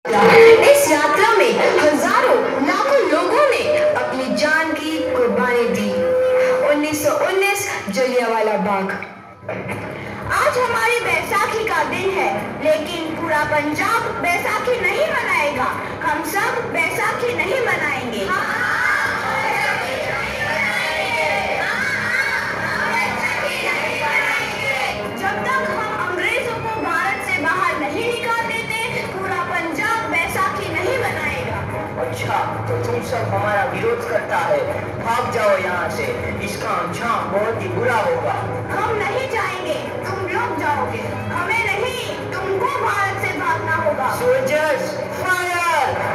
इस यात्रा में हजारों लाखों लोगों ने अपनी जान की कुर्बानी दी। 1919 जलियांवाला बाग। आज हमारी बैसाखी का दिन है, लेकिन पूरा पंजाब बैसाखी नहीं मनाएगा। हम सब बैसाखी नहीं मनाएंगे। जब तक हम अंग्रेजों को भारत से बाहर नहीं निकाल देते, पूरा पंजाब बैसाखी नहीं मनाएगा। अच्छा, तो तुम सब हमारा विरोध करता है। भाग जाओ यहाँ से, इसका अंजाम बहुत ही बुरा होगा। हम नहीं जाएंगे, तुम लोग जाओगे। हमें नहीं, तुमको भारत से भागना होगा। Soldiers fire!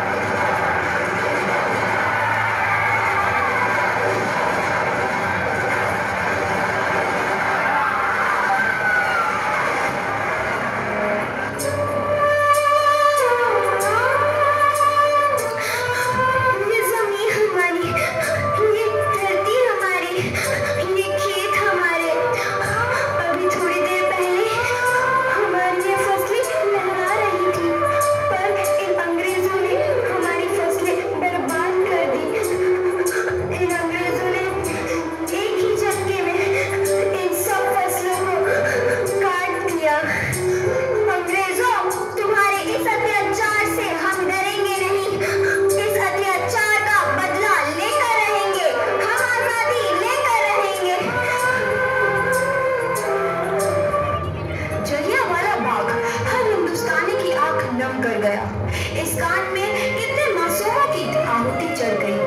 इस कांड में कितने मासूमों की आहुति चढ़ गई,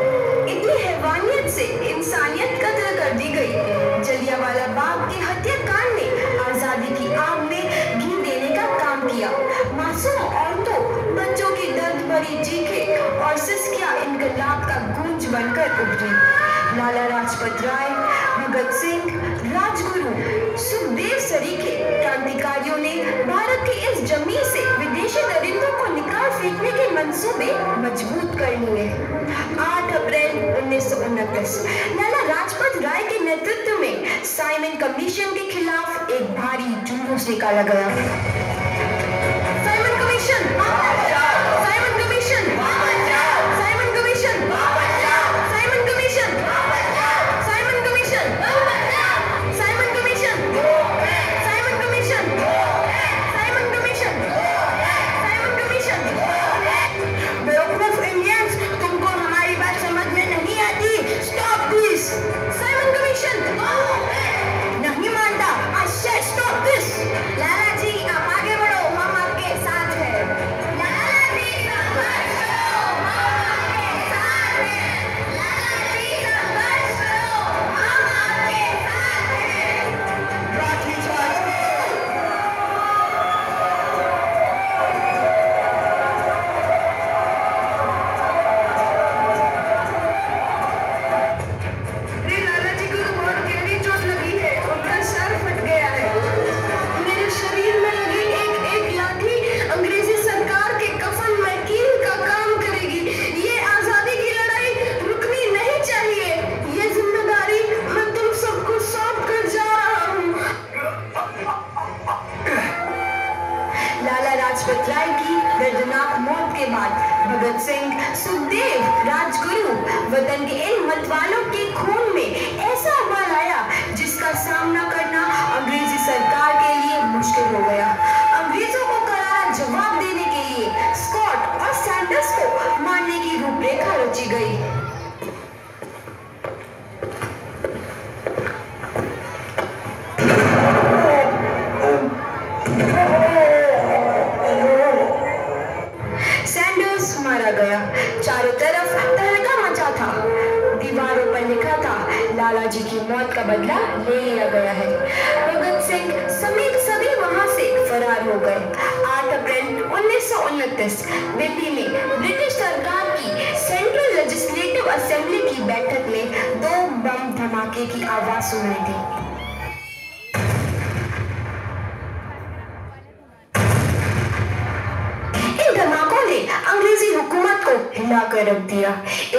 इतनी हैवानियत से इंसानियत कत्ल कर दी गई। जलियांवाला बाग के हत्याकांड ने आजादी की आग में घी देने का काम किया। मासूम औरतों, बच्चों की दर्द भरी चीखें और सिसकियां इनकलाब का गूंज बनकर उभरी। लाला लाजपत राय, भगत सिंह, राजगुरु, सुखदेव सरीखे क्रांतिकारियों ने भारत की इस जमीन से विदेशी दरिंदों को निकाल फेंकने के मंसूबे मजबूत कर लिए। 8 अप्रैल 1929 लाला लाजपत राय के नेतृत्व में साइमन कमीशन के खिलाफ एक भारी जुलूस निकाला गया। Simon commission, Simon commission, Simon commission, Simon commission, Simon commission, Simon commission, Simon commission, Simon commission, Simon commission. बेवकूफ इंडियंस, तुमको हमारी बात समझ में नहीं आती। Stop this. साइमन कमीशन नहीं मानता। I said stop this. Lala ji, आप आगे बढ़ो, हम आपके साथ हैं। लाला जी, संघर्ष करो, हम आपके साथ हैं। लाला जी, संघर्ष करो, हम आपके साथ हैं। लाठी चार्ज! लाला जी को तो बहुत गहरी चोट लगी है, उनका सर फट गया है। मेरे शरीर में लगी एक एक लाठी अंग्रेजी सरकार के कफन में कील का काम करेगी। ये आजादी की लड़ाई रुकनी नहीं चाहिए। ये जिम्मेदारी मैं तुम सबको सौंप कर जा रहा हूँ। लाला लाजपत राय की दर्दनाक मौत के बाद भगत सिंह, सुखदेव, राजगुरु वतन के इन मतवालों के खून में ऐसा उबाल आया जिसका सामना करना अंग्रेजी सरकार के लिए मुश्किल हो गया। अंग्रेजों को करारा जवाब देने के लिए स्कॉट और सैंडर्स को मारने की रूपरेखा रची गई। सैंडर्स मारा गया। चारों तरफ तहलका मचा था। दीवारों पर लिखा था, लाला जी की मौत का बदला ले लिया गया है। भगत सिंह समेत सभी वहां से फरार हो गए। 8 अप्रैल 1929 दिल्ली में ब्रिटिश सरकार की सेंट्रल लेजिस्लेटिव असेंबली की बैठक में 2 बम धमाके की आवाज सुनाई दी। अंग्रेजी हुकूमत को हिला कर रख दिया।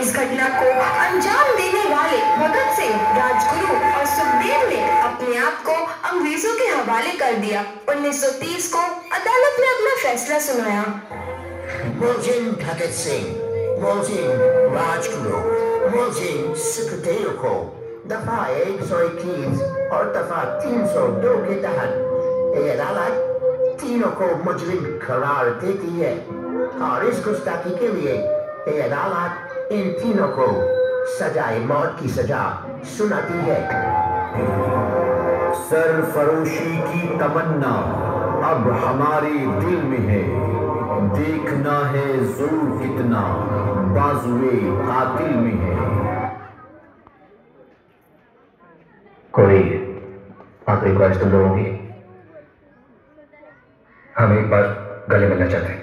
इस घटना को अंजाम देने वाले भगत सिंह, राजगुरु और सुखदेव ने अपने आप को अंग्रेजों के हवाले कर दिया। 1930 को अदालत ने अपना फैसला सुनाया। Muljin Bhagat Singh, Muljin Rajguru, Muljin Sukhdev को दफा 121 और दफा 302 के तहत अदालत तीनों को मुजरिम करार देती है और इस गुस्ताखी के लिए अदालत इन तीनों को सजाए मौत की सजा सुनाती है। सरफरोशी की तमन्ना अब हमारे दिल में है, देखना है जुल्म कितना बाजुए कातिल में है। कोई आखिरी ख्वाहिश तुम लोगों की? हम एक बार गले मिलना चाहते हैं।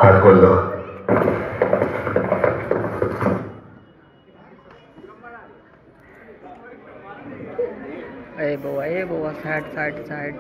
हाथ खोल दो। ए बुआ साइड साइड साइड।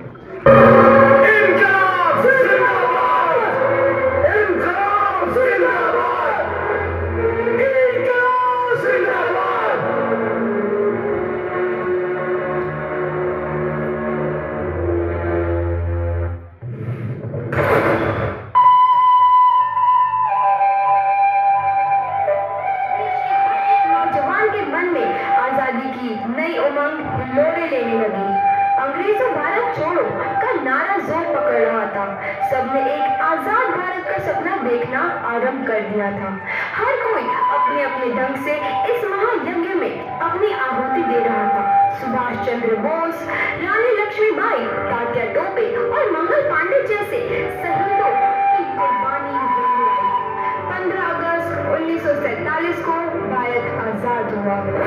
अंग्रेजों भारत छोड़ो का नारा जोर पकड़ रहा था। सबने एक आजाद भारत का सपना देखना आरंभ कर दिया था। हर कोई अपने अपने ढंग से इस महायज्ञ में अपनी आहुति दे रहा था। सुभाष चंद्र बोस, रानी लक्ष्मीबाई, तात्या टोपे और मंगल पांडे जैसे शहीदों की कुर्बानी हुई। 15 अगस्त 1947 को भारत आजाद हुआ।